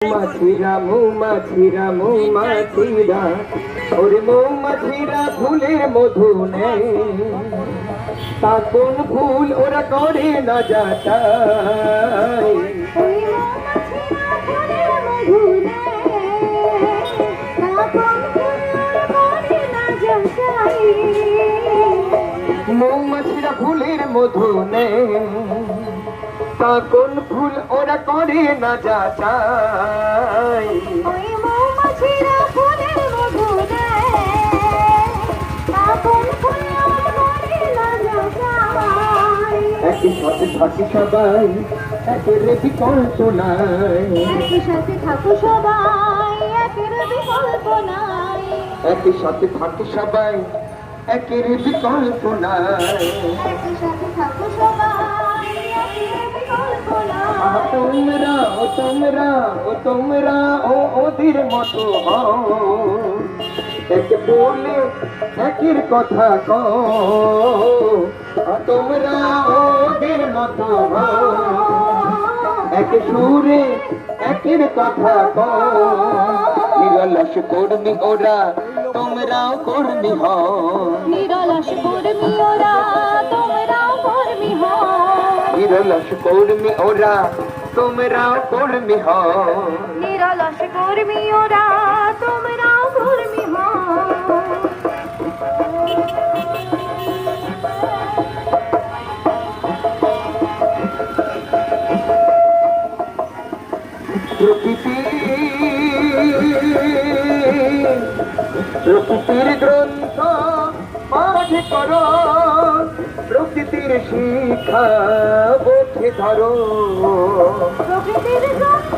মৌমাছিরা মৌমাছিরা মৌমাছিরা ওরে মৌমাছিরা ফুলের মধু নেয়, তা কোন ফুল ওরা করে না যাচাই। মৌমাছিরা ফুলের মধু নেয়, তা কোন ফুল ওরা করে না যাচাই। একই সাথে থাকি সবাই একের বিকল্প নাই, একই সাথে থাকো সবাই একের বিকল্প নাই, একই সাথে থাকি সবাই একের বিকল্প নাই। একই সাথে থাকো সবাই একের বিকল্প নাই। তোমরা ও তোমরা ও তোমরা ও ওদের মতো হও, এক বলে একের কথা কও। তোমরা ওদের মতো হও, এক সুরে একের কথা কও। নিরলস কর্মী ওরা তোমরাও কর্মী হও, নিরলস কর্মী ওরা তোমরাও কর্মী হও, নিরলস কর্মী ওরা তোমরাও কর্মী হও। নিরলস কর্মী ওরা তোমরাও কর্মী হও। প্রকৃতির গ্রন্থ পাঠ করো, প্রকৃতির শিক্ষা বোঝে ধরো। প্রকৃতির গ্রন্থ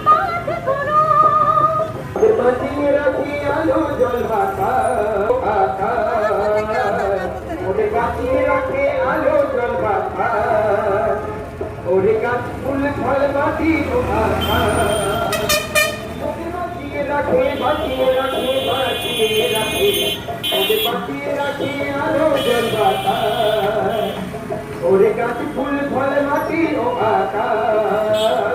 পাঠ করো, বাঁচিয়ে রাখি আলো জল ওরে বাঁচিয়ে রাখে আলো জল ওরে গাছ ফুল ফল মাটি বাঁচিয়ে রাখে বাঁচিয়ে রাখে বাঁচিয়ে রাখে ওরে বাঁচিয়ে রাখে আলো জল ওরে গাছ ফুল ফল মাটি ও আকাশ।